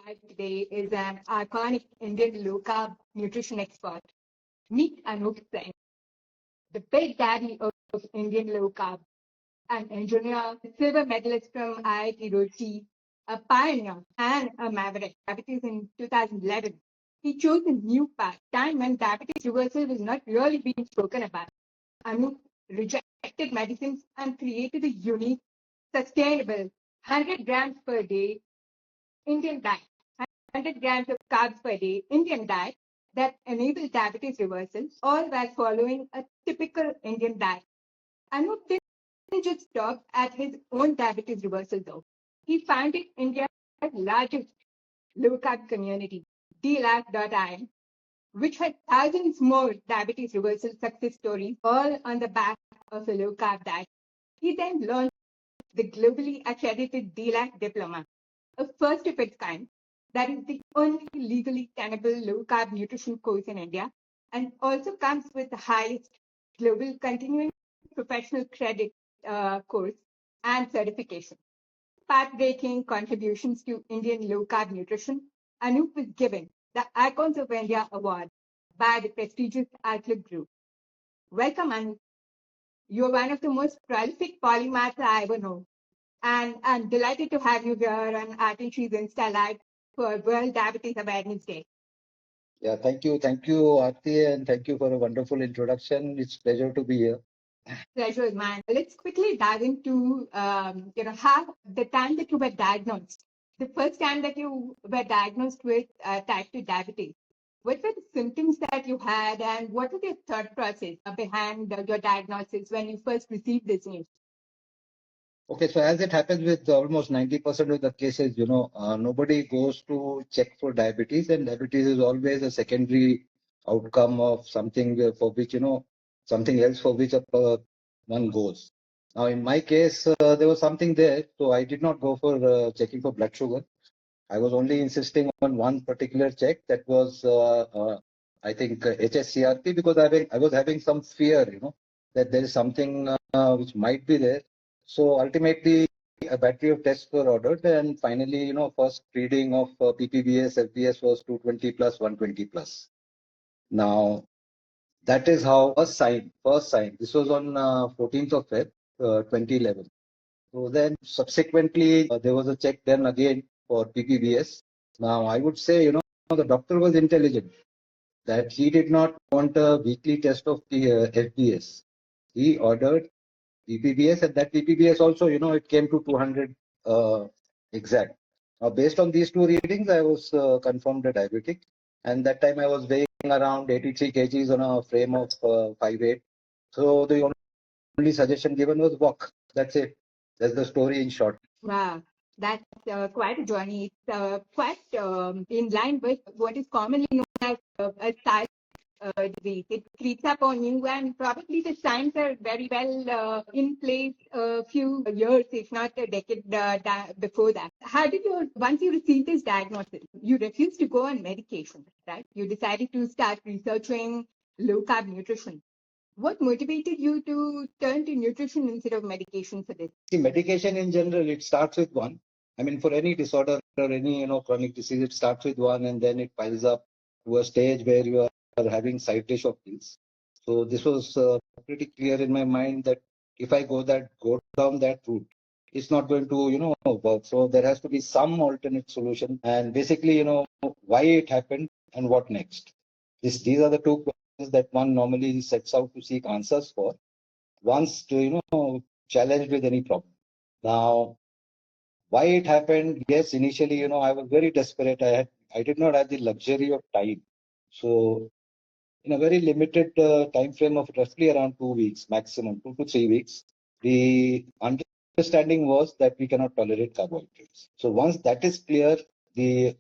Today is an iconic Indian low-carb nutrition expert. Meet Anup Singh, the big daddy of Indian low-carb, an engineer, silver medalist from IIT Roorkee, a pioneer and a maverick. Diabetes in 2011. He chose a new path, time when diabetes reversal was not really being spoken about. Anup rejected medicines and created a unique, sustainable 100 grams per day Indian diet. 100 grams of carbs per day Indian diet that enable diabetes reversal, all while following a typical Indian diet. Anup didn't just stop at his own diabetes reversal though. He founded India's largest low-carb community, DLife.in, which had thousands more diabetes reversal success stories, all on the back of a low-carb diet. He then launched the globally accredited DLife diploma, a first of its kind that is the only legally tenable low-carb nutrition course in India, and also comes with the highest global continuing professional credit course and certification. Path-breaking contributions to Indian low-carb nutrition, Anup was given the Icons of India Award by the prestigious Outlook Group. Welcome, Anup. You're one of the most prolific polymaths I ever know. And I'm delighted to have you here on Artinci's Insta Live for World Diabetes Awareness Day. Yeah, thank you. Thank you, Aarti, and thank you for a wonderful introduction. It's a pleasure to be here. Pleasure is mine. Let's quickly dive into, how the time that you were diagnosed, the first time that you were diagnosed with type 2 diabetes. What were the symptoms that you had, and what was your thought process behind your diagnosis when you first received this news? Okay, so as it happens with almost 90% of the cases, nobody goes to check for diabetes, and diabetes is always a secondary outcome of something for which, something else for which one goes. Now, in my case, there was something there, so I did not go for checking for blood sugar. I was only insisting on one particular check, that was, I think, HSCRP, because I was having some fear, that there is something which might be there. So ultimately, a battery of tests were ordered, and finally, first reading of PPBS, FBS was 220 plus, 120 plus. Now, that is how first sign. This was on 14th of Feb, 2011. So then subsequently, there was a check then again for PPBS. Now, I would say, the doctor was intelligent, that he did not want a weekly test of the FBS. He ordered PPBS, and that PPBS also, it came to 200 exact. Now, based on these two readings, I was confirmed a diabetic, and that time I was weighing around 83 kgs on a frame of 5'8". So the only suggestion given was walk. That's it. That's the story in short. Wow, that's quite a journey. It's quite in line with what is commonly known as a style disease. It creeps up on you, and probably the signs are very well in place a few years, if not a decade before that. How did once you received this diagnosis, you refused to go on medication, right? You decided to start researching low-carb nutrition. What motivated you to turn to nutrition instead of medication for this? See, medication in general, it starts with one. I mean, for any disorder or any chronic disease, it starts with one, and then it piles up to a stage where you are having side dish of pills. So this was pretty clear in my mind that if I go down that route, it's not going to work. So there has to be some alternate solution, and basically why it happened and what next. These are the two questions that one normally sets out to seek answers for once to challenged with any problem. Now, why it happened? Yes, initially, I was very desperate. I did not have the luxury of time. So, in a very limited time frame of roughly around 2 weeks, maximum 2 to 3 weeks, the understanding was that we cannot tolerate carbohydrates. So once that is clear, the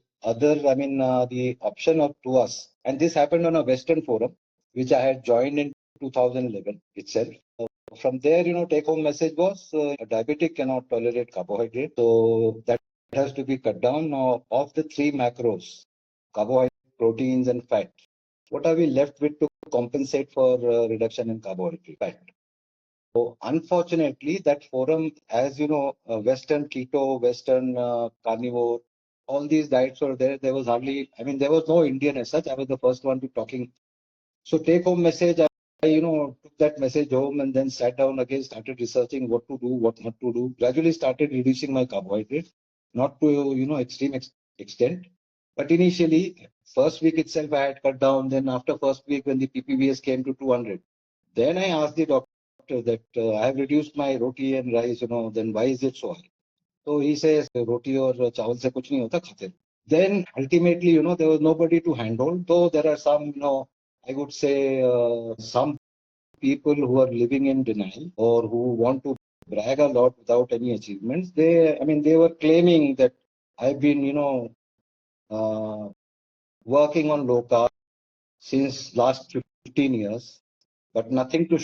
option to us, and this happened on a Western forum, which I had joined in 2011 itself. From there, take home message was a diabetic cannot tolerate carbohydrate. So that has to be cut down. Now, of the three macros, carbohydrate, proteins, and fat, what are we left with to compensate for reduction in carbohydrate fat? So unfortunately, that forum, as Western keto, Western carnivore, all these diets were there. There was hardly, I mean, there was no Indian as such. I was the first one to talking. So take home message, I took that message home and then sat down again, started researching what to do, what not to do. Gradually started reducing my carbohydrates, not to, extreme extent. But initially, first week itself, I had cut down. Then after first week, when the PPVS came to 200, then I asked the doctor that I have reduced my roti and rice, then why is it so high? So he says, roti or chawal se kuch nahi hota, khate. Then ultimately, there was nobody to handhold, though there are some, I would say, some people who are living in denial or who want to brag a lot without any achievements. They were claiming that I've been, uh, working on low carb since last 15 years, but nothing to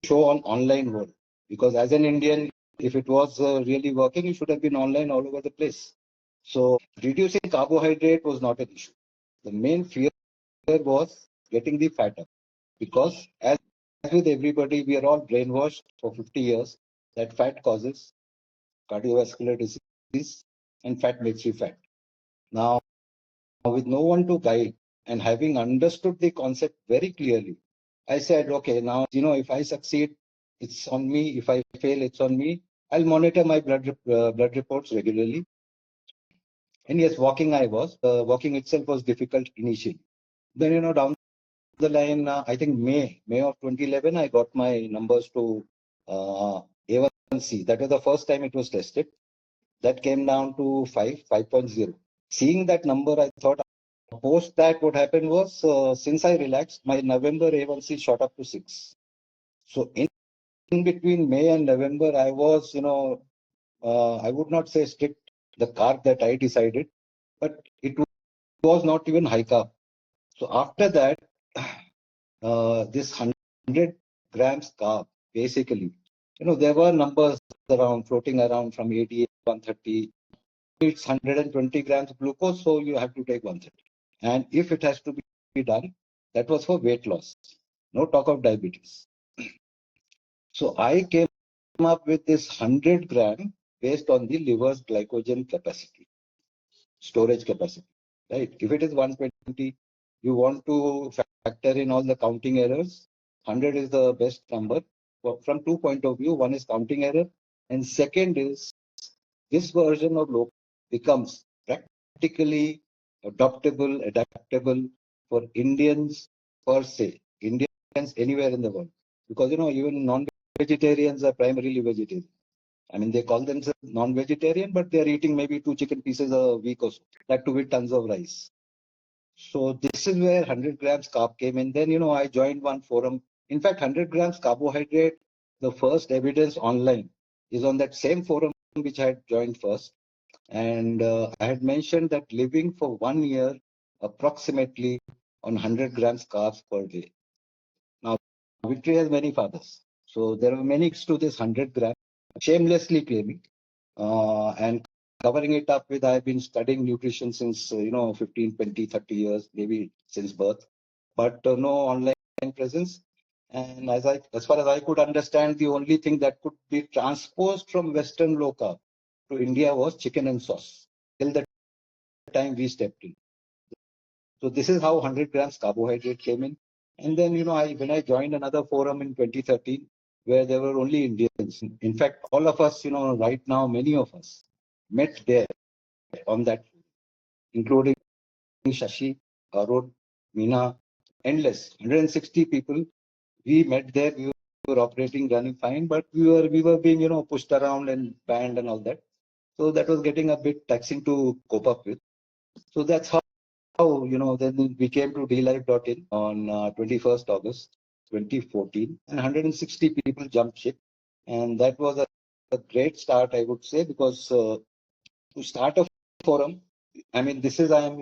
show on online world. Because as an Indian, if it was really working, it should have been online all over the place. So reducing carbohydrate was not an issue. The main fear was getting the fat up, because as with everybody, we are all brainwashed for 50 years that fat causes cardiovascular disease and fat makes you fat. Now, with no one to guide and having understood the concept very clearly, I said, okay, now, if I succeed, it's on me. If I fail, it's on me. I'll monitor my blood reports regularly. And yes, walking walking itself was difficult initially. Then, down the line, I think May of 2011, I got my numbers to A1C. That was the first time it was tested. That came down to 5.0. Seeing that number, I thought, post that, what happened was, since I relaxed, my November A1C shot up to 6. So in between May and November, I was, I would not say strict, the carb that I decided, but it was not even high carb. So after that, this 100 grams carb, basically, there were numbers floating around from 88, 130. It's 120 grams glucose, so you have to take 130. And if it has to be done, that was for weight loss. No talk of diabetes. So I came up with this 100 gram based on the liver's glycogen capacity, storage capacity, right? If it is 120, you want to factor in all the counting errors. 100 is the best number. From 2 point of view, one is counting error, and second is this version of low becomes practically adaptable for Indians per se, Indians anywhere in the world. Because, even non-vegetarians are primarily vegetarian. I mean, they call themselves non-vegetarian, but they're eating maybe 2 chicken pieces a week or so, that too with tons of rice. So this is where 100 grams carb came in. Then, I joined one forum. In fact, 100 grams carbohydrate, the first evidence online is on that same forum which I had joined first. And I had mentioned that living for 1 year approximately on 100 grams carbs per day. Now, victory has many fathers. So there are many to this 100 grams, shamelessly claiming and covering it up with, I've been studying nutrition since, 15, 20, 30 years, maybe since birth, but no online presence. And as far as I could understand, the only thing that could be transposed from Western low carb to India was chicken and sauce till the time we stepped in. So this is how 100 grams carbohydrate came in. And then, when I joined another forum in 2013, where there were only Indians. In fact, all of us, right now, many of us met there on that, including Shashi, Arun, Meena, endless, 160 people. We met there. We were operating, running fine, but we were being, pushed around and banned and all that. So that was getting a bit taxing to cope up with. So that's how, then we came to DLife.in on 21st August 2014, and 160 people jumped ship. And that was a great start, I would say, because to start a forum, I mean, this is, I am,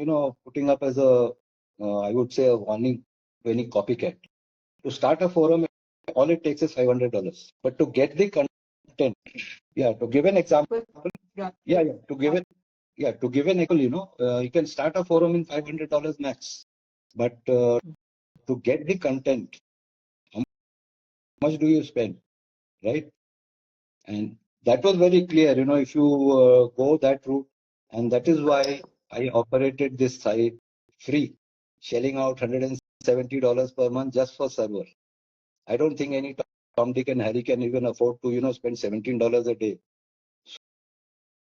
putting up as I would say, a warning to any copycat. To start a forum, all it takes is $500. But to get the content, to give an example, to give an example, you can start a forum in $500 max. But to get the content, how much do you spend, right? And that was very clear, if you go that route. And that is why I operated this site free, shelling out $170 per month just for server. I don't think any Tom, Dick, and Harry can even afford to, spend $17 a day.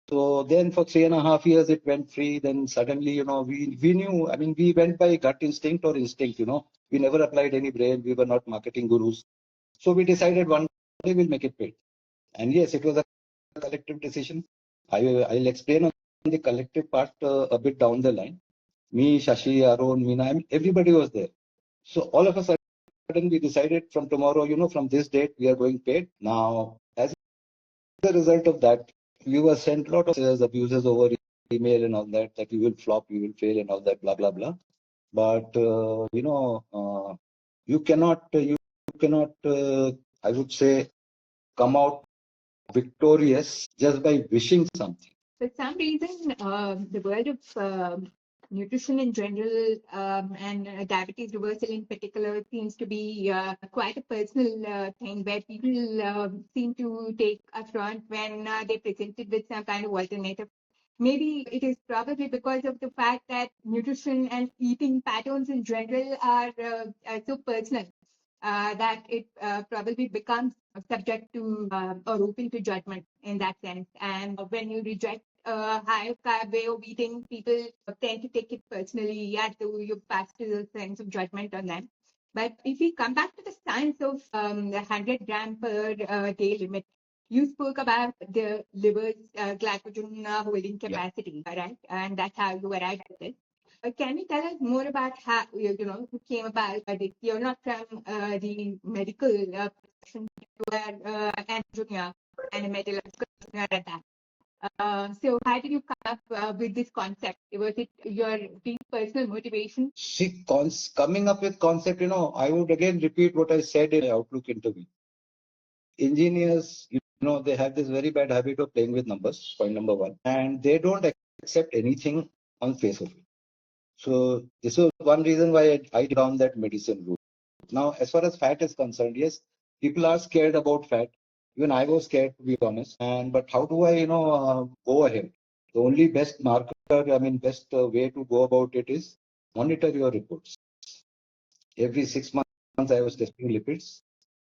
So then for 3.5 years it went free. Then suddenly, we knew, I mean, we went by gut instinct or instinct, We never applied any brain. We were not marketing gurus. So we decided one day we'll make it paid. And yes, it was a collective decision. I'll explain on the collective part a bit down the line. Me, Shashi, Arun, Meena, I mean, everybody was there. So all of a sudden we decided from tomorrow, from this date, we are going paid. Now, as a result of that, we were sent a lot of abuses over email and all that you will flop, you will fail and all that, blah, blah, blah. But, you cannot, I would say, come out victorious just by wishing something. For some reason, the world of nutrition in general and diabetes reversal in particular seems to be quite a personal thing where people seem to take affront when they're presented with some kind of alternative. Maybe it is probably because of the fact that nutrition and eating patterns in general are so personal. That it probably becomes subject to or open to judgment in that sense. And when you reject a high carb way of eating, people tend to take it personally as though you pass to a sense of judgment on them. But if we come back to the science of the 100 gram per day limit, you spoke about the liver's glycogen holding capacity, right? And that's how you arrived at it. Can you tell us more about how you came about this? You're not from the medical profession, you are an engineer and a medalist at that. So how did you come up with this concept? Was it your deep personal motivation? See, coming up with concept, I would again repeat what I said in the Outlook interview. Engineers, they have this very bad habit of playing with numbers, point number one, and they don't accept anything on face of it. So this was one reason why I found that medicine route. Now, as far as fat is concerned, yes, people are scared about fat. Even I was scared, to be honest. But how do I, go ahead? The only best marker, best way to go about it is monitor your reports. Every 6 months, I was testing lipids.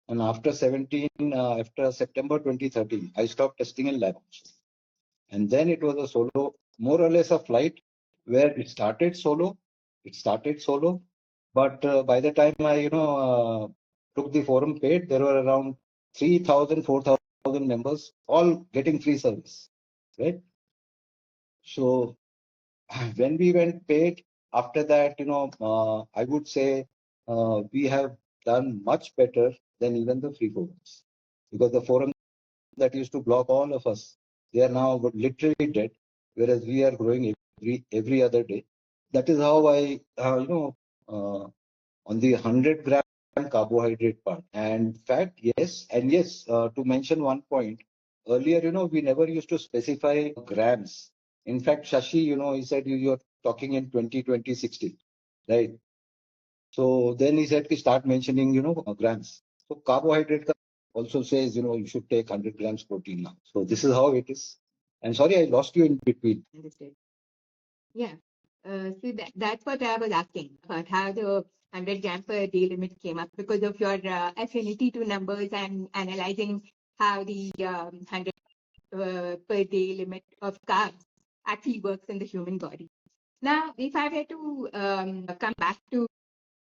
And after September 2013, I stopped testing in lab. And then it was a solo, more or less a flight where it started solo. But by the time I, took the forum paid, there were around 3,000, 4,000 members, all getting free service, right? So when we went paid, after that, I would say we have done much better than even the free forums, because the forums that used to block all of us, they are now literally dead, whereas we are growing every other day. That is how I, on the 100 gram carbohydrate part and fat, yes. And yes, to mention one point, earlier, we never used to specify grams. In fact, Shashi, he said you're talking in 2016, right? So then he said, start mentioning, grams. So carbohydrate also says, you should take 100 grams protein now. So this is how it is. And sorry, I lost you in between. Understood. Yeah. So that's what I was asking about how the 100 gram per day limit came up because of your affinity to numbers and analyzing how the 100 per day limit of carbs actually works in the human body. Now, if I were to come back to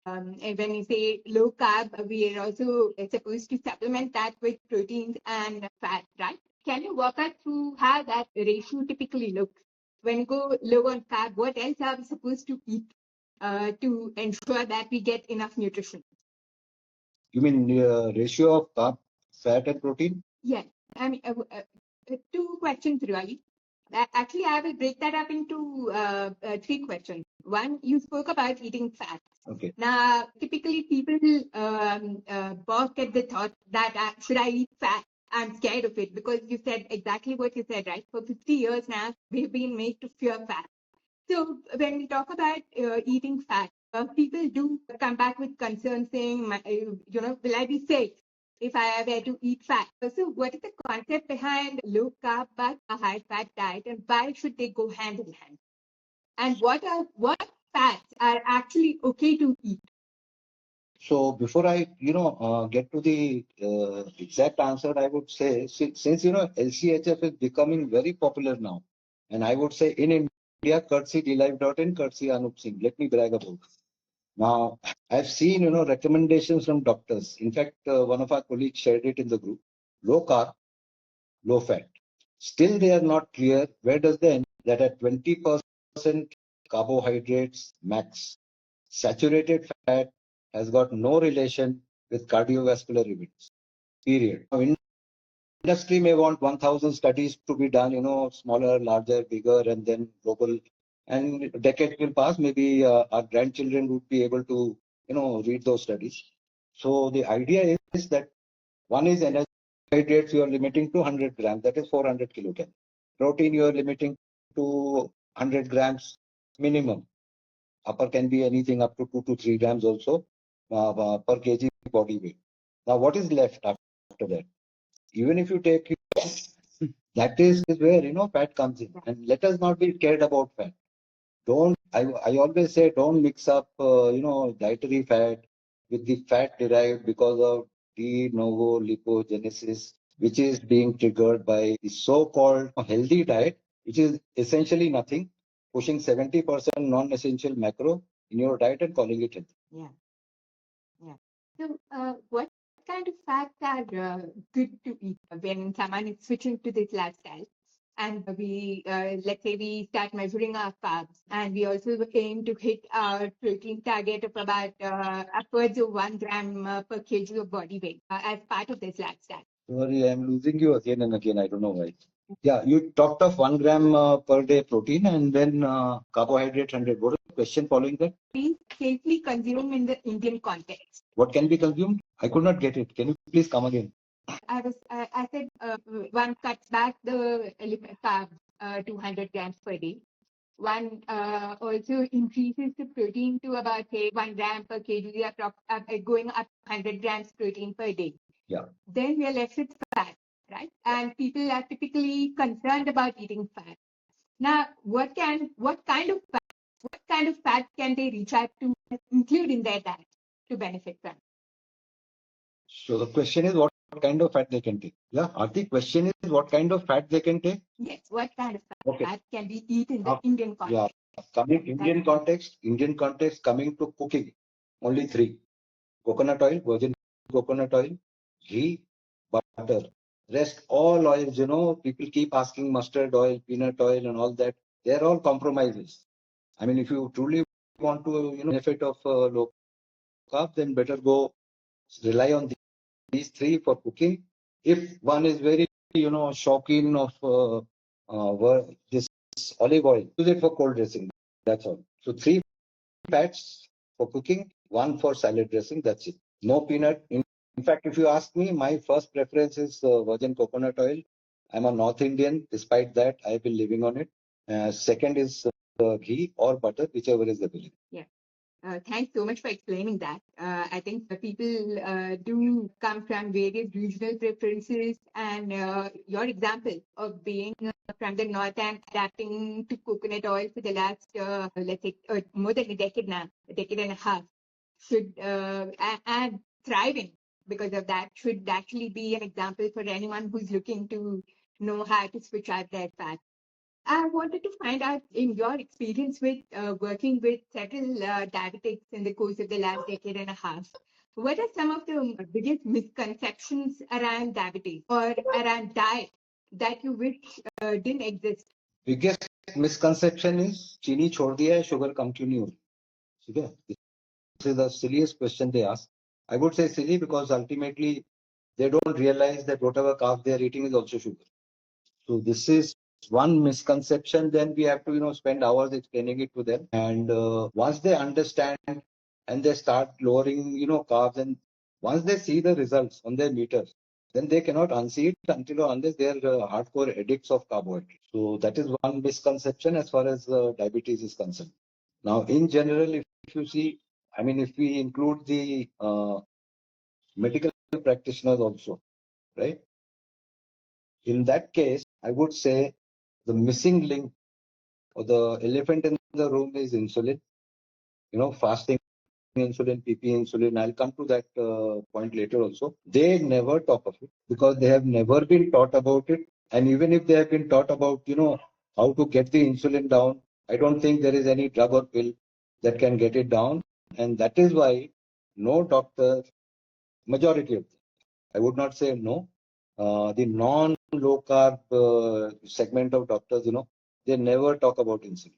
when you say low carb, we are also supposed to supplement that with proteins and fat, right? Can you walk us through how that ratio typically looks? When you go low on carb, what else are we supposed to eat to ensure that we get enough nutrition? You mean ratio of carb, fat, and protein? Yes. I mean, two questions really. Actually, I will break that up into three questions. One, you spoke about eating fat. Okay. Now, typically people balk at the thought that should I eat fat? I'm scared of it because you said exactly what you said, right? For 50 years now, we've been made to fear fat. So when we talk about eating fat, people do come back with concerns saying, will I be safe if I were to eat fat? So what is the concept behind low carb but a high fat diet and why should they go hand in hand? And what fats are actually okay to eat? So before I, get to the exact answer, I would say since LCHF is becoming very popular now, and I would say in India, courtesy DLife.in, courtesy Anup Singh. Let me brag about it. Now, I've seen recommendations from doctors. In fact, one of our colleagues shared it in the group: low carb, low fat. Still, they are not clear where does they end that at 20% carbohydrates max. Saturated fat has got no relation with cardiovascular events. Period. Now, industry may want 1,000 studies to be done, smaller, larger, bigger, and then global. And decades will pass. Maybe our grandchildren would be able to, read those studies. So the idea is that one is energy carbohydrates you are limiting to 100 grams, that is 400 kilocalories. Protein you are limiting to 100 grams minimum. Upper can be anything up to 2 to 3 grams also per kg body weight. Now, what is left after that? Even if you take that is where fat comes in, and let us not be scared about fat. I always say don't mix up dietary fat with the fat derived because of de novo lipogenesis, which is being triggered by the so-called healthy diet, which is essentially nothing, pushing 70% non-essential macro in your diet and calling it healthy. Yeah. So, what kind of fats are good to eat when someone is switching to this lifestyle? And we, let's say we start measuring our carbs, and we also aim to hit our protein target of about upwards of 1 gram per kg of body weight as part of this lifestyle. Sorry, I'm losing you again and again. I don't know why. Yeah, you talked of 1 gram per day protein and then carbohydrate 100. What is the question following that? Please safely consume in the Indian context. What can be consumed? I could not get it. Can you please come again? I said one cuts back the carbs 200 grams per day. One also increases the protein to about say 1 gram per kg, going up 100 grams protein per day. Yeah. Then we are left with fat, right? And people are typically concerned about eating fat. Now, what kind of fat can they reach out to include in their diet to benefit from? So the question is what kind of fat they can take. Yeah, Aarti, question is what kind of fat they can take? Yes, what kind of fat can we eat in the Indian context? Yeah, coming Indian context, coming to cooking, only 3: coconut oil, virgin coconut oil, ghee, butter. Rest all oils, people keep asking mustard oil, peanut oil, and all that. They're all compromises. I mean, if you truly want to, benefit of low carb, then better go rely on these 3 for cooking. If one is very, shocking of this olive oil, use it for cold dressing. That's all. So 3 fats for cooking, 1 for salad dressing. That's it. No peanut. In fact, if you ask me, my first preference is virgin coconut oil. I'm a North Indian. Despite that, I've been living on it. Second is ghee or butter, whichever is available. Yeah. Thanks so much for explaining that. I think the people do come from various regional preferences, and your example of being from the north and adapting to coconut oil for the last, let's say, more than a decade now, a decade and a half, should and thriving because of that should actually be an example for anyone who's looking to know how to switch out their fat. I wanted to find out, in your experience with working with several diabetics in the course of the last decade and a half, what are some of the biggest misconceptions around diabetes or around diet that you wish didn't exist? Biggest misconception is चीनी छोड़ दिया है, sugar continue. ठीक है? This is the silliest question they ask. I would say silly because ultimately they don't realize that whatever carb they are eating is also sugar. So this is one misconception. Then we have to spend hours explaining it to them. And once they understand and they start lowering carbs, and once they see the results on their meters, then they cannot unsee it until or unless they are hardcore addicts of carbohydrates. So that is one misconception as far as diabetes is concerned. Now, in general, if you see, I mean, if we include the medical practitioners also, right? In that case, I would say the missing link or the elephant in the room is insulin, fasting insulin, PP insulin. I'll come to that point later also. They never talk of it because they have never been taught about it. And even if they have been taught about, how to get the insulin down, I don't think there is any drug or pill that can get it down. And that is why no doctor, majority of them, I would not say no, the non-low carb segment of doctors, they never talk about insulin.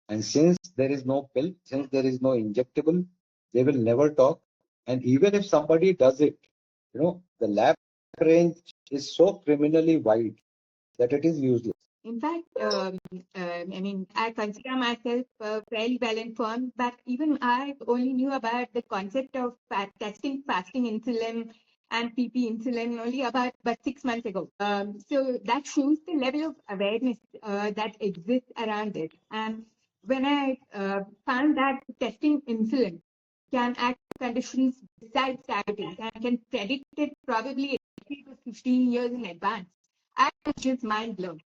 And since there is no pill, since there is no injectable, they will never talk. And even if somebody does it, the lab range is so criminally wide that it is useless. In fact, I consider myself fairly well informed, but even I only knew about the concept of testing fasting insulin and PP insulin only about 6 months ago. So that shows the level of awareness that exists around it. And when I found that testing insulin can act conditions besides diabetes and can predict it probably 8 to 15 years in advance, I was just mind blown.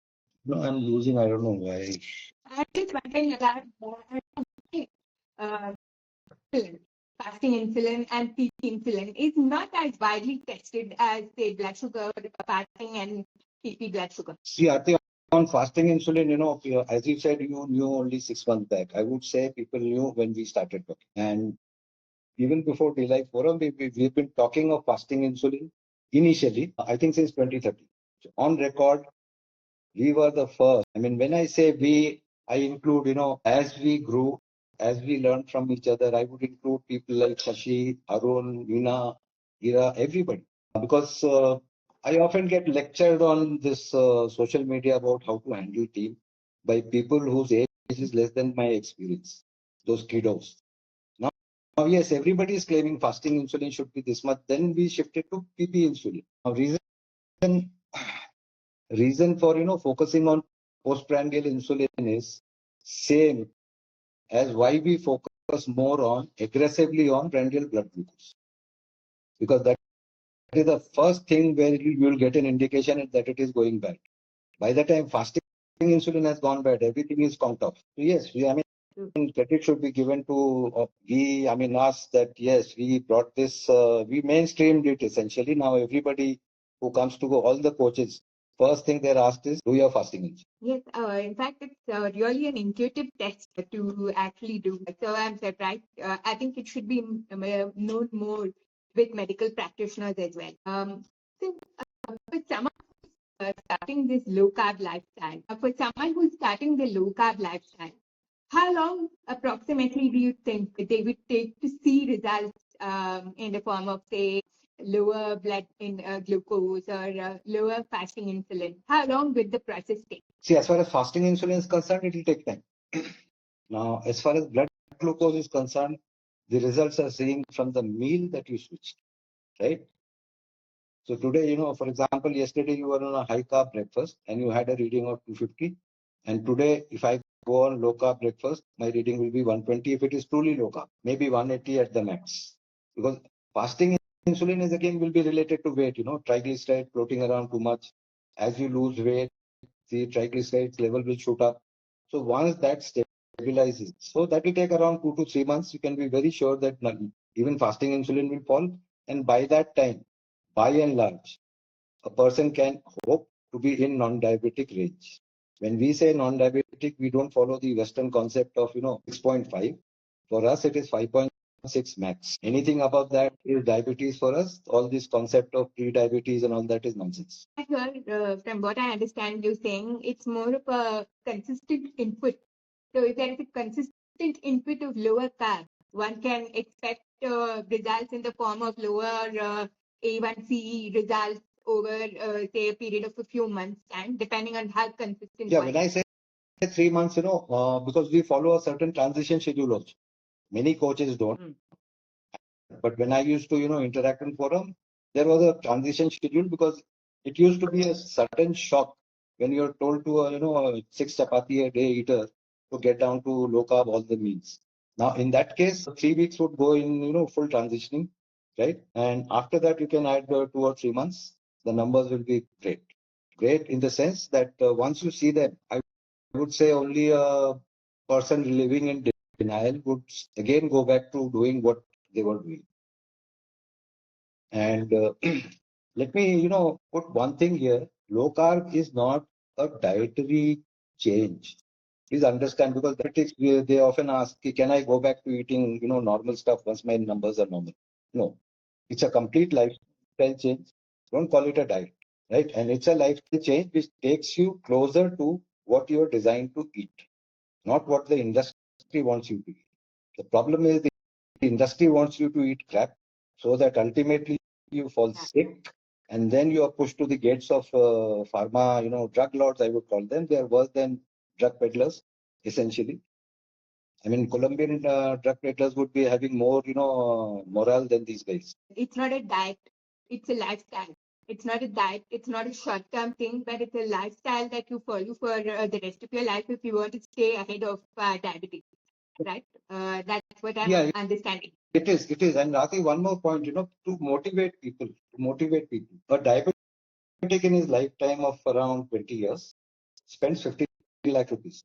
No, I'm losing. I don't know why. I'm just wondering about fasting insulin and peak insulin is not as widely tested as, say, blood sugar, fasting and PP blood sugar. See, Aarti, on fasting insulin, as you said, you knew only 6 months back. I would say people knew when we started talking. And even before DLife Forum, we've been talking of fasting insulin initially, I think since 2013. So on record, we were the first. I mean, when I say we, I include, as we grew, as we learned from each other, I would include people like Shashi, Arun, Meena, Ira, everybody. Because I often get lectured on this social media about how to handle team by people whose age is less than my experience, those kiddos. Now, yes, everybody is claiming fasting insulin should be this much. Then we shifted to PP insulin. Now, reason for focusing on postprandial insulin is same as why we focus more on aggressively on prandial blood glucose, because that is the first thing where you will get an indication that it is going bad. By the time fasting insulin has gone bad, everything is conked off. So yes, credit should be given to us that yes, we brought this, we mainstreamed it essentially. Now everybody who comes to go, all the coaches, first thing they're asked is, do your fasting insulin. Yes, in fact, it's really an intuitive test to actually do. So I'm surprised. I think it should be known more with medical practitioners as well. For someone starting this low carb lifestyle, how long approximately do you think they would take to see results in the form of, say, lower blood in glucose or lower fasting insulin? How long would the process take? See, as far as fasting insulin is concerned, it will take time. Now, as far as blood glucose is concerned, the results are seen from the meal that you switched, right? So today, for example, yesterday you were on a high carb breakfast and you had a reading of 250. And today, if I go on low carb breakfast, my reading will be 120 if it is truly low carb, maybe 180 at the max. Because fasting insulin is again will be related to weight, triglyceride floating around too much. As you lose weight, the triglycerides level will shoot up. So once that stabilizes, so that will take around 2 to 3 months. You can be very sure that even fasting insulin will fall. And by that time, by and large, a person can hope to be in non-diabetic range. When we say non-diabetic, we don't follow the Western concept of 6.5. For us, it is 5.6 max. Anything above that is diabetes for us. All this concept of pre-diabetes and all that is nonsense. From what I understand you saying, it's more of a consistent input. So if there is a consistent input of lower carb, one can expect results in the form of lower A1C results over, say, a period of a few months time, depending on how consistent. Yeah, when I say 3 months, because we follow a certain transition schedule also. Many coaches don't. But when I used to, interact in forum, there was a transition schedule because it used to be a sudden shock when you're told to, a 6 chapati a day eater to get down to low carb all the meals. Now, in that case, 3 weeks would go in, full transitioning, right? And after that, you can add 2 or 3 months. The numbers will be great. Great in the sense that once you see them, I would say only person living in denial would again go back to doing what they were doing. And let me, put one thing here. Low carb is not a dietary change. Please understand, because diabetics, they often ask, can I go back to eating, normal stuff once my numbers are normal? No, it's a complete lifestyle change. Don't call it a diet, right? And it's a lifestyle change which takes you closer to what you're designed to eat, not what the industry wants you to eat. The problem is the industry wants you to eat crap so that ultimately you fall sick, and then you are pushed to the gates of pharma, drug lords, I would call them. They are worse than drug peddlers, essentially. I mean, Colombian drug peddlers would be having more, morale than these guys. It's not a diet, it's a lifestyle. It's not a diet, it's not a short-term thing, but it's a lifestyle that you follow for the rest of your life if you want to stay ahead of diabetes, right? That's what I'm understanding. It is. And Rati, one more point, to motivate people. A diabetic in his lifetime of around 20 years spends 50 lakh rupees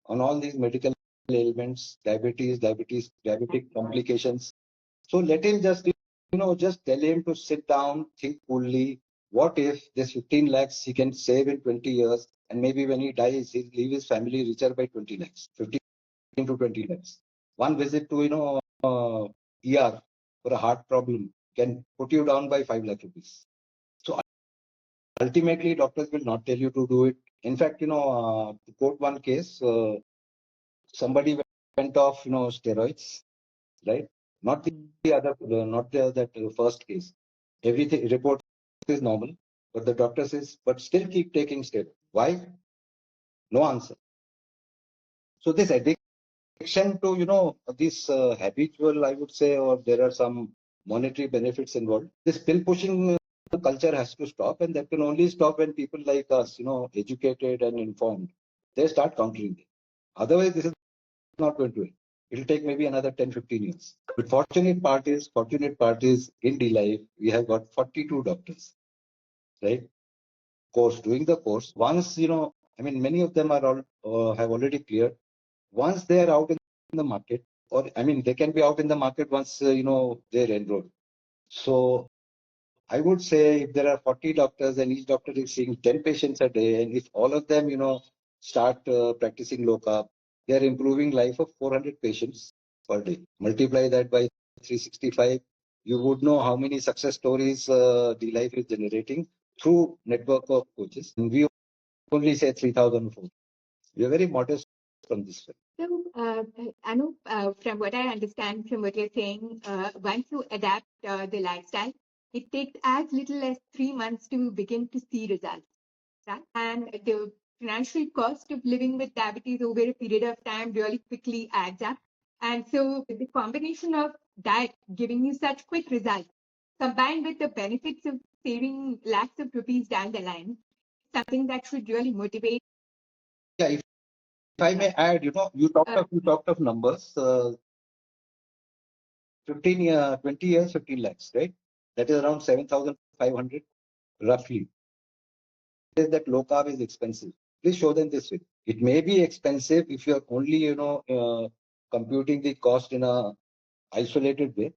on all these medical ailments, diabetic complications. So let him just tell him to sit down, think coolly. What if this 15 lakhs he can save in 20 years, and maybe when he dies, he'll leave his family richer by 20 lakhs, 15 to 20 lakhs. One visit to, ER for a heart problem can put you down by 5 lakh rupees. So ultimately, doctors will not tell you to do it. In fact, to quote one case, somebody went off, steroids, right? Not the other, not that first case. Everything report is normal, but the doctor says, but still keep taking steroids. Why? No answer. So this addiction to, this habitual, I would say, or there are some monetary benefits involved. This pill pushing culture has to stop, and that can only stop when people like us, educated and informed, they start countering it. Otherwise, this is not going to end. It'll take maybe another 10, 15 years. But fortunate part is in DLife, we have got 42 doctors, right? Doing the course. Once, many of them are all have already cleared. Once they are out in the market, or they can be out in the market once, they're enrolled. So I would say if there are 40 doctors and each doctor is seeing 10 patients a day, and if all of them, start practicing low carb, they are improving life of 400 patients per day. Multiply that by 365, you would know how many success stories DLife is generating through network of coaches. And we only say 3,004. We are very modest from this way. So, Anup, from what I understand from what you're saying, once you adapt the lifestyle, it takes as little as 3 months to begin to see results, right? And the financial cost of living with diabetes over a period of time really quickly adds up. And so the combination of diet giving you such quick results, combined with the benefits of saving lakhs of rupees down the line, something that should really motivate. Yeah, if I may add, you talked of numbers. 20 years, 15 lakhs, right? That is around 7,500 roughly. That low carb is expensive. Please show them this way. It may be expensive if you're only, computing the cost in a isolated way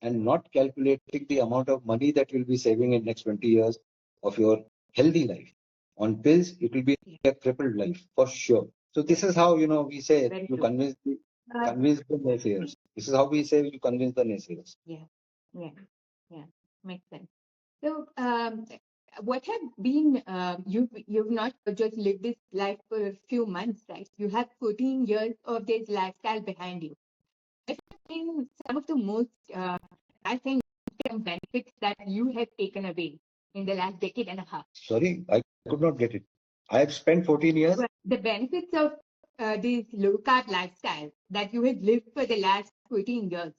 and not calculating the amount of money that you'll be saving in next 20 years of your healthy life. On pills, it will be a crippled life for sure. So this is how, we say you convince the naysayers. This is how we say you convince the naysayers. Yeah, makes sense. So, what have been you've not just lived this life for a few months, right? You have 14 years of this lifestyle behind you. What have been some of the most, I think, benefits that you have taken away in the last decade and a half? Sorry, I could not get it. I have spent 14 years. Well, the benefits of this low carb lifestyle that you have lived for the last 14 years.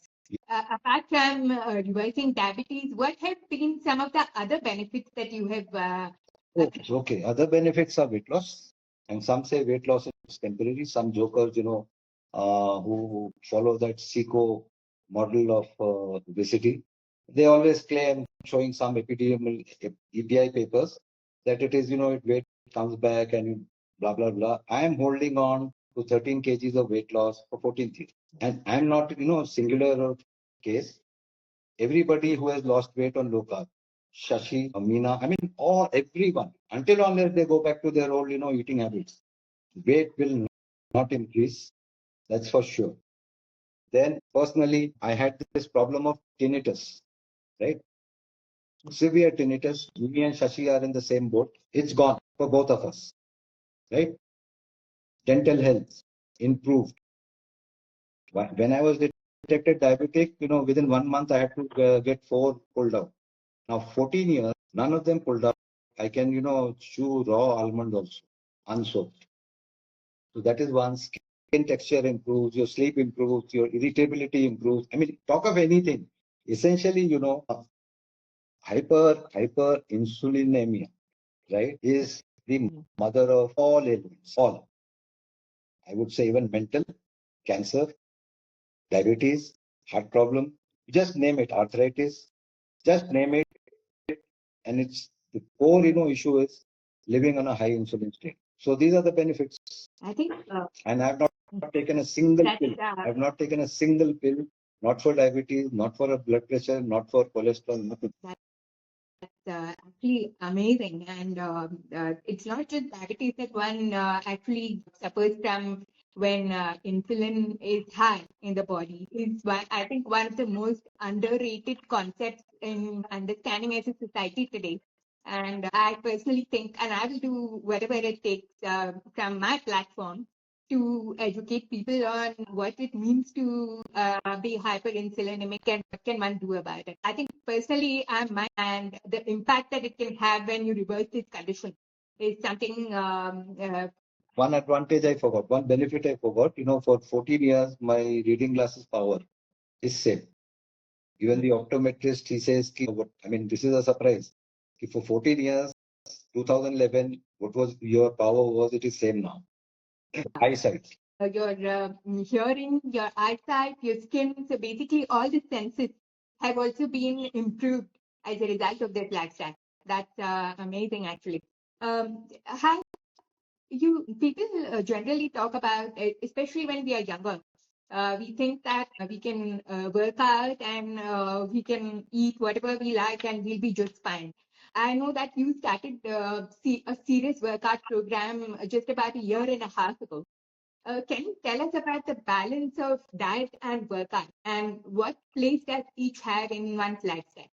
Apart from reversing diabetes, what have been some of the other benefits that you have? Okay, other benefits are weight loss, and some say weight loss is temporary. Some jokers, who follow that SICO model of obesity, they always claim, showing some epidemiological EPI papers, that it is, weight comes back and blah blah blah. I am holding on to 13 kgs of weight loss for 14 years. And I'm not, singular case. Everybody who has lost weight on low carb, Shashi, Amina, everyone, until unless they go back to their old, eating habits, weight will not increase. That's for sure. Then personally, I had this problem of tinnitus, right? Severe tinnitus. Me and Shashi are in the same boat. It's gone for both of us, right? Dental health improved. When I was detected diabetic, within 1 month I had to get 4 pulled out. Now 14 years, none of them pulled out. I can, chew raw almond also, unsoaked. So that is one. Skin texture improves, your sleep improves, your irritability improves. Talk of anything. Essentially, hyperinsulinemia, right, is the mother of all ailments. All. I would say even mental, cancer, diabetes, heart problem, just name it, arthritis, just name it. And it's the core, issue is living on a high insulin state. So these are the benefits. I think, and I've not taken a single pill. I've not taken a single pill, not for diabetes, not for blood pressure, not for cholesterol, nothing. That's actually amazing. And it's not just diabetes that one actually suffers from when insulin is high in the body. It's I think one of the most underrated concepts in understanding as a society today. And I personally think, and I will do whatever it takes from my platform to educate people on what it means to be hyperinsulinemic and what can one do about it. I think personally, and the impact that it can have when you reverse this condition is something. One advantage I forgot, one benefit I forgot. For 14 years, my reading glasses power is same. Even the optometrist, he says, this is a surprise. For 14 years, 2011, what was your power was, it is same now. Eyesight. Your hearing, your eyesight, your skin, so basically all the senses have also been improved as a result of this lifestyle. That's amazing, actually. How people generally talk about, especially when we are younger, we think that we can work out and we can eat whatever we like and we'll be just fine. I know that you started a serious workout program just about a year and a half ago. Can you tell us about the balance of diet and workout and what place does each have in one's lifestyle?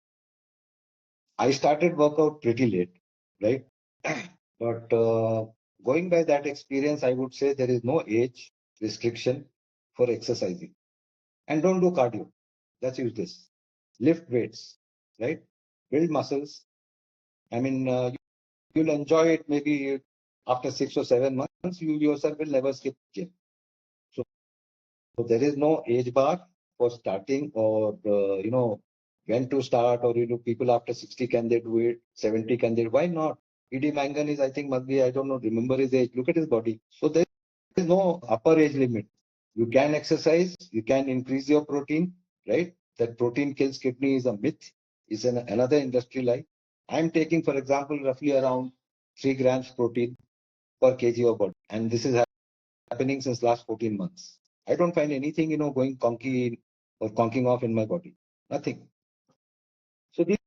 I started workout pretty late, right? But going by that experience, I would say there is no age restriction for exercising. And don't do cardio. That's useless. Lift weights, right? Build muscles. You'll enjoy it maybe after 6 or 7 months. You yourself will never skip gym. So there is no age bar for starting or, when to start, or, people after 60, can they do it? 70, can they? Why not? E.D. Mangan is, I think, must be, I don't know, remember his age. Look at his body. So there is no upper age limit. You can exercise, you can increase your protein, right? That protein kills kidney is a myth, is another industry lie. I'm taking, for example, roughly around 3 grams protein per kg of body. And this is happening since last 14 months. I don't find anything, going conky or conking off in my body. Nothing. So these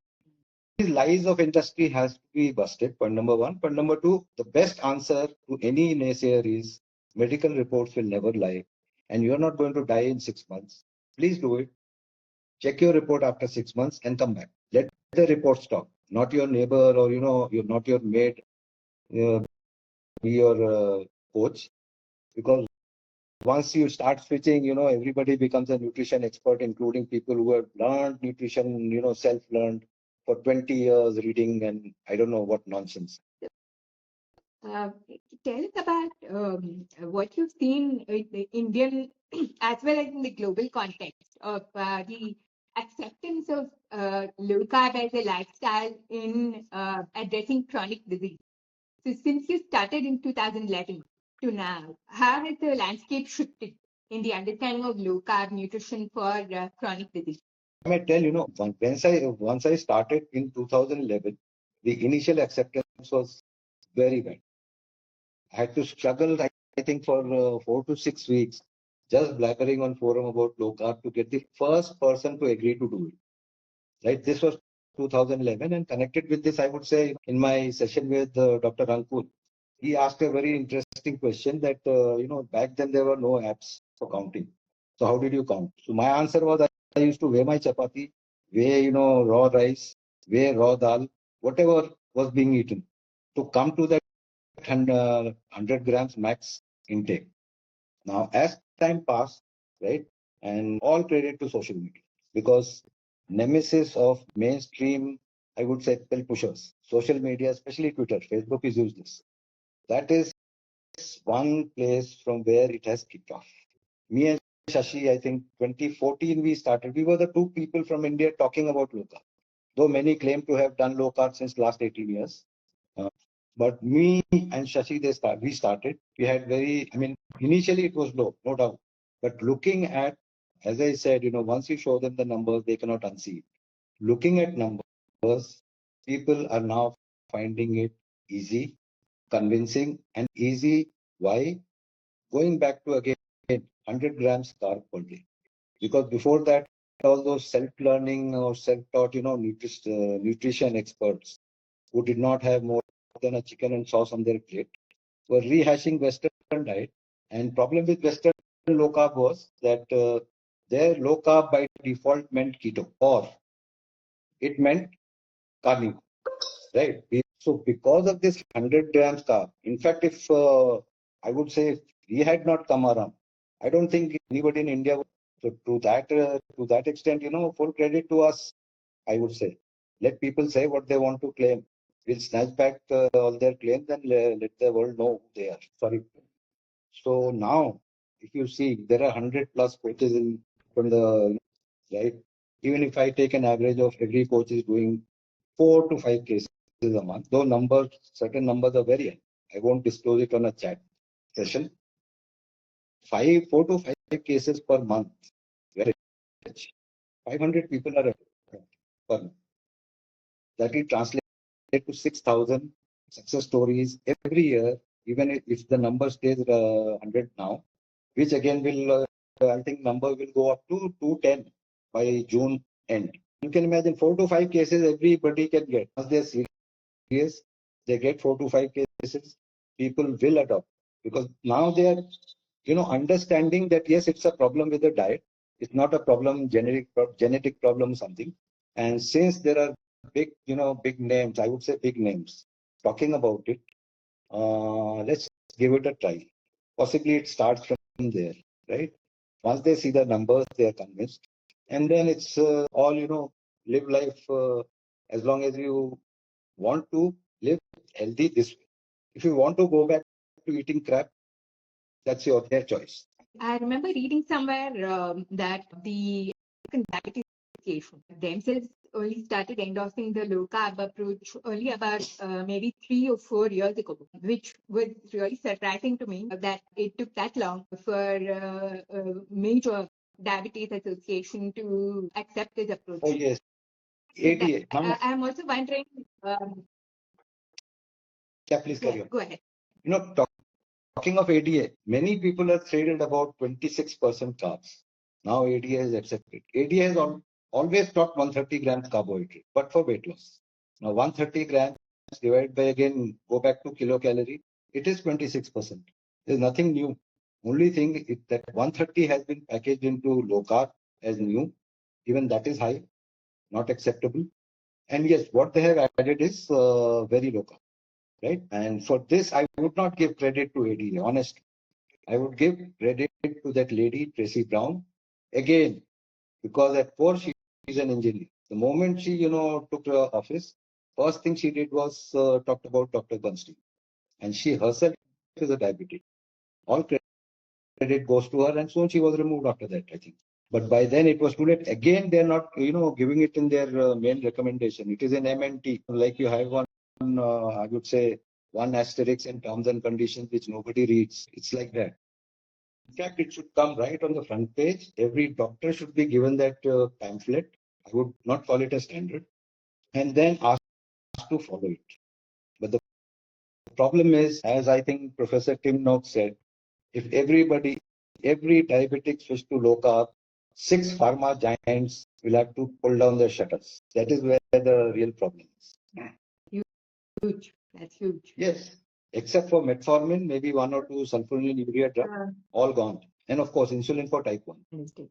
lies of industry has to be busted, point number one. Point number two, the best answer to any naysayer is medical reports will never lie. And you're not going to die in 6 months. Please do it. Check your report after 6 months and come back. Let the report talk. Not your neighbor or, you're not your mate, be your coach. Because once you start switching, everybody becomes a nutrition expert, including people who have learned nutrition, self-learned for 20 years reading and I don't know what nonsense. Tell us about what you've seen in the Indian as well as in the global context of the acceptance of low carb as a lifestyle in addressing chronic disease. So since you started in 2011 to now, how has the landscape shifted in the understanding of low carb nutrition for chronic disease? I may tell, once I started in 2011, the initial acceptance was very bad. I had to struggle. think, for 4 to 6 weeks, just blabbering on forum about low carb to get the first person to agree to do it. Right? This was 2011, and connected with this, I would say, in my session with Dr. Ankur, he asked a very interesting question that, back then there were no apps for counting. So how did you count? So my answer was, I used to weigh my chapati, weigh, raw rice, weigh raw dal, whatever was being eaten, to come to that 100 grams max intake. Now, as time passed, right, and all credit to social media, because nemesis of mainstream, I would say, pill pushers, social media, especially Twitter, Facebook is useless. That is one place from where it has kicked off. Me and Shashi, I think 2014 we started. We were the two people from India talking about low carb, though many claim to have done low carb since last 18 years. But me and Shashi, we started. We had initially it was low, no doubt. But looking at, as I said, once you show them the numbers, they cannot unsee it. Looking at numbers, people are now finding it easy, convincing, and easy. Why? Going back to again 100 grams carb per day. Because before that, all those self-learning or self-taught, nutrition experts who did not have more than a chicken and sauce on their plate were rehashing Western diet. And problem with Western low carb was that their low carb by default meant keto, or it meant carnivore, right? So because of this 100 grams carb, in fact, if I would say if he had not come around, I don't think anybody in India would. So to that extent, full credit to us, I would say. Let people say what they want to claim. We'll snatch back all their claims and let the world know who they are. Sorry. So now, if you see, there are 100 plus coaches from the right. Even if I take an average of every coach is doing 4 to 5 cases a month, though certain numbers are very high. I won't disclose it on a chat session. 4 to 5 cases per month. Very rich. 500 people are per month. That will translate to 6,000 success stories every year, even if the number stays 100 now, which again will, I think number will go up to 210 by June end. You can imagine 4 to 5 cases everybody can get. Once they're serious, they get 4 to 5 cases, people will adopt, because now they are, understanding that yes, it's a problem with the diet. It's not a problem, genetic problem, something. And since there are big names, I would say big names, talking about it, let's give it a try. Possibly it starts from there, right? Once they see the numbers, they are convinced. And then it's all, live life as long as you want to live healthy this way. If you want to go back to eating crap, that's their choice. I remember reading somewhere that the Diabetic Association themselves only started endorsing the low carb approach only about maybe 3 or 4 years ago, which was really surprising to me that it took that long for major diabetes association to accept this approach. Oh yes, ADA. I'm also wondering. Yeah, please carry on. Go ahead. Talking of ADA, many people have traded about 26% carbs. Now ADA is accepted. ADA has always taught 130 grams carbohydrate, but for weight loss. Now 130 grams divided by, again, go back to kilocalorie, it is 26%. There's nothing new. Only thing is that 130 has been packaged into low carb as new. Even that is high, not acceptable. And yes, what they have added is very low carb. Right? And for this, I would not give credit to ADA, honestly. I would give credit to that lady, Tracy Brown, again, because at core, she is an engineer. The moment she, took her office, first thing she did was talked about Dr. Bernstein. And she herself is a diabetic. All credit goes to her, and soon she was removed after that, I think. But by then it was too late. Again, they're not, giving it in their main recommendation. It is an MNT, like you have one, I would say, one asterisk in terms and conditions which nobody reads. It's like that. In fact, it should come right on the front page. Every doctor should be given that pamphlet. I would not call it a standard. And then asked to follow it. But the problem is, as I think Professor Tim Noakes said, If every diabetic switch to low carb, 6 pharma giants will have to pull down their shutters. That is where the real problem is. Huge. That's huge. Yes. Except for metformin, maybe 1 or 2 sulfonylurea drugs, all gone. And of course, insulin for type 1. Understood.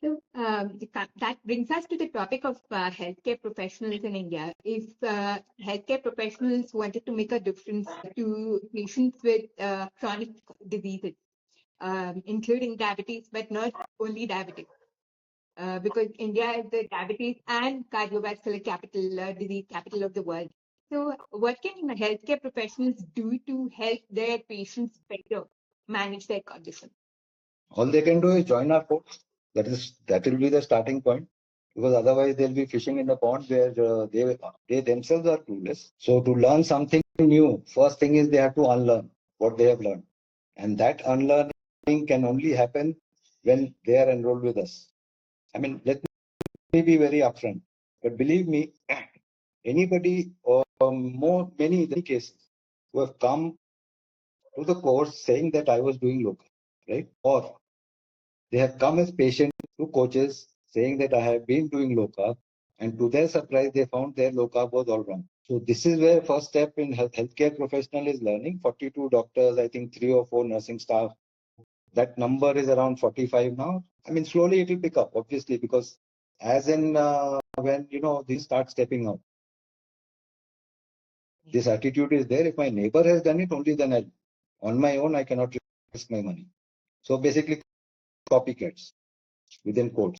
So that brings us to the topic of healthcare professionals in India. If healthcare professionals wanted to make a difference to patients with chronic diseases, including diabetes, but not only diabetes, because India is the diabetes and cardiovascular disease capital of the world. So what can healthcare professionals do to help their patients better manage their condition? All they can do is join our course. That will be the starting point, because otherwise they'll be fishing in the pond where they themselves are clueless. So to learn something new, first thing is they have to unlearn what they have learned, and that unlearning can only happen when they are enrolled with us. I mean, let me be very upfront, but believe me, anybody or many cases who have come to the course saying that I was doing local, right? Or they have come as patients to coaches saying that I have been doing low carb, and to their surprise, they found their low carb was all wrong. So this is where first step in healthcare professional is learning. 42 doctors, I think 3 or 4 nursing staff. That number is around 45 now. I mean, slowly it will pick up, obviously, because as in when these start stepping out, this attitude is there. If my neighbor has done it, only then on my own I cannot risk my money. So basically, copycats within quotes.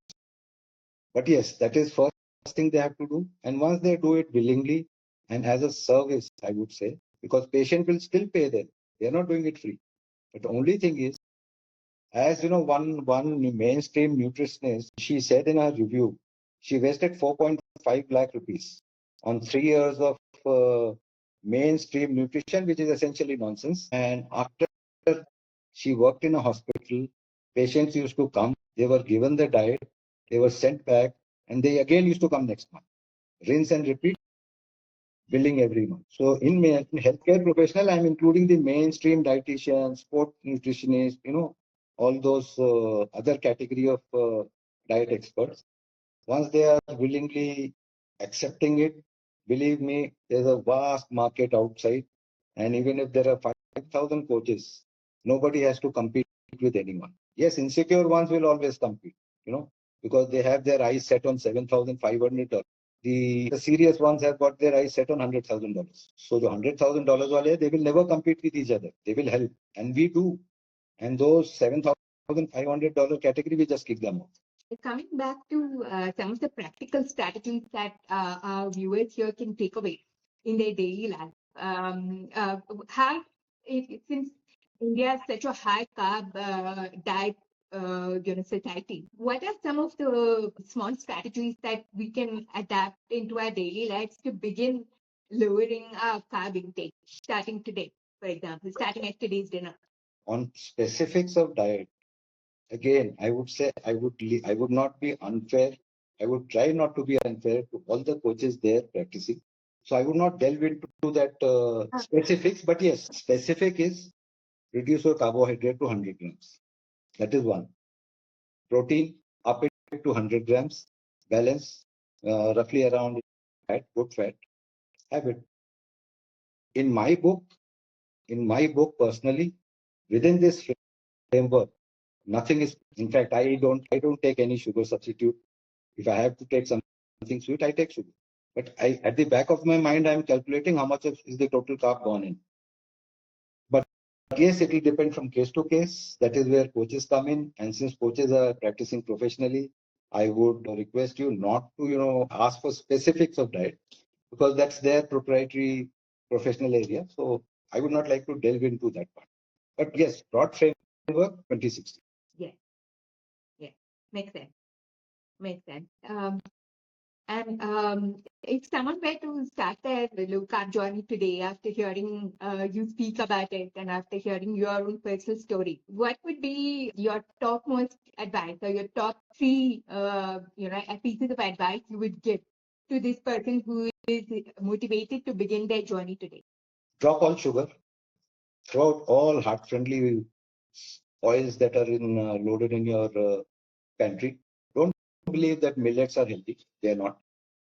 But yes, that is first thing they have to do. And once they do it willingly and as a service, I would say, because patient will still pay them. They are not doing it free. But the only thing is, as one mainstream nutritionist, she said in her review, she wasted 4.5 lakh rupees on 3 years of mainstream nutrition, which is essentially nonsense. And after she worked in a hospital, patients used to come, they were given the diet, they were sent back, and they again used to come next month. Rinse and repeat, billing every month. So in healthcare professional, I'm including the mainstream dietitians, sport nutritionists, all those other category of diet experts. Once they are willingly accepting it, believe me, there's a vast market outside. And even if there are 5,000 coaches, nobody has to compete with anyone. Yes, insecure ones will always compete, because they have their eyes set on $7,500. The serious ones have got their eyes set on $100,000. So the $100,000 they will never compete with each other. They will help. And we do. And those $7,500 category, we just kick them off. Coming back to some of the practical strategies that our viewers here can take away in their daily life. Since India is such a high carb diet society, what are some of the small strategies that we can adapt into our daily lives to begin lowering our carb intake, starting today, for example, starting at today's dinner? On specifics of diet, again, I would say I would not be unfair. I would try not to be unfair to all the coaches there practicing. So I would not delve into that specifics. But yes, specific is reduce your carbohydrate to 100 grams. That is one. Protein, up it to 100 grams. Balance, roughly around fat, good fat. Have it. In my book personally, within this framework, nothing is. In fact, I don't take any sugar substitute. If I have to take something sweet, I take sugar. But at the back of my mind, I'm calculating how much is the total carb gone in. But yes, it will depend from case to case. That is where coaches come in. And since coaches are practicing professionally, I would request you not to, ask for specifics of diet, because that's their proprietary professional area. So I would not like to delve into that part. But yes, broad framework 2060. Yeah. Makes sense. And if someone were to start their low-carb journey today after hearing you speak about it and after hearing your own personal story, what would be your topmost advice or your top 3, pieces of advice you would give to this person who is motivated to begin their journey today? Drop all sugar. Throw out all heart-friendly oils that are loaded in your pantry. Don't believe that millets are healthy. They are not.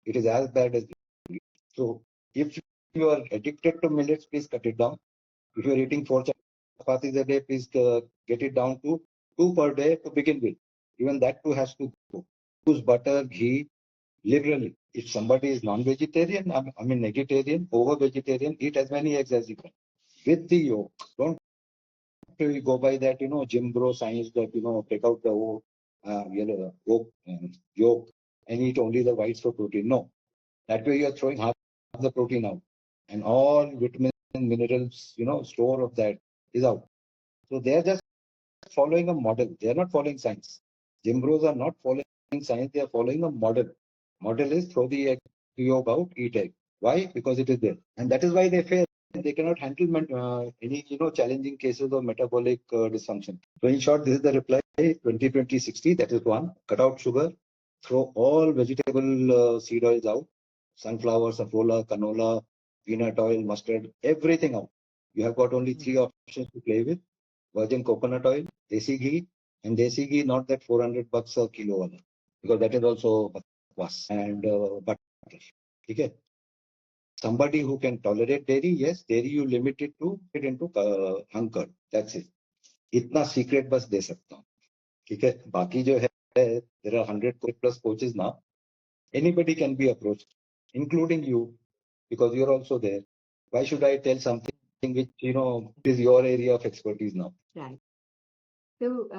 It is as bad as ghee. So if you are addicted to millets, please cut it down. If you are eating 4 chapatis a day, please get it down to 2 per day to begin with. Even that too has to go. Use butter, ghee liberally. If somebody is non-vegetarian, I mean vegetarian, over-vegetarian, eat as many eggs as you can. With the yolk. Don't go by that, gym bro science that, take out the yolk and eat only the whites for protein. No. That way you are throwing half the protein out. And all vitamins and minerals, store of that is out. So they are just following a model. They are not following science. Gym bros are not following science. They are following a model. Model is throw the egg yolk out, eat egg. Why? Because it is there. And that is why they fail. They cannot handle any challenging cases of metabolic dysfunction. So in short, this is the reply. 20-20-60, that is one. Cut out sugar. Throw all vegetable seed oils out. Sunflower, safflower, canola, peanut oil, mustard, everything out. You have got only 3 options to play with. Virgin coconut oil, desi ghee, and desi ghee not that $400 a kilo, because that is also bakwas, and butter. Okay. Somebody who can tolerate dairy, yes, dairy you limit it to get into hunger. That's it. इतना secret बस दे सकता हूँ. ठीक है. बाकी जो है, there are 100+ coaches now. Anybody can be approached, including you, because you're also there. Why should I tell something which is your area of expertise now? Right. So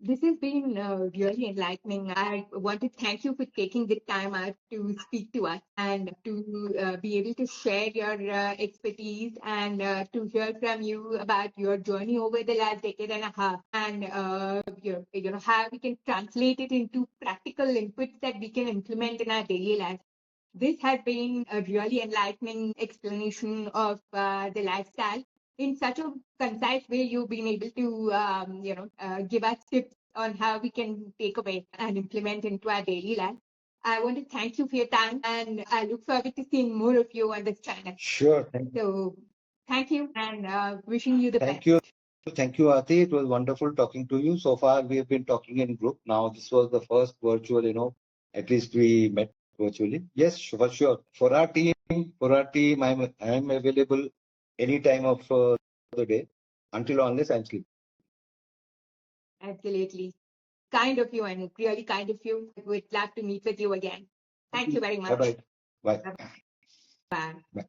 this has been really enlightening. I want to thank you for taking the time out to speak to us and to be able to share your expertise and to hear from you about your journey over the last decade and a half, and how we can translate it into practical inputs that we can implement in our daily life. This has been a really enlightening explanation of the lifestyle. In such a concise way, you've been able to, give us tips on how we can take away and implement into our daily life. I want to thank you for your time, and I look forward to seeing more of you on this channel. Sure. Thank you. So, thank you, and wishing you the best. Thank you. Thank you, Aarti. It was wonderful talking to you. So far, we have been talking in group. Now, this was the first virtual, at least we met virtually. Yes, for sure. For our team, I'm available any time of the day unless I'm sleeping. Absolutely. Kind of you, and really kind of you. We'd love to meet with you again. Thank you very much. Bye-bye. Bye. Bye. Bye.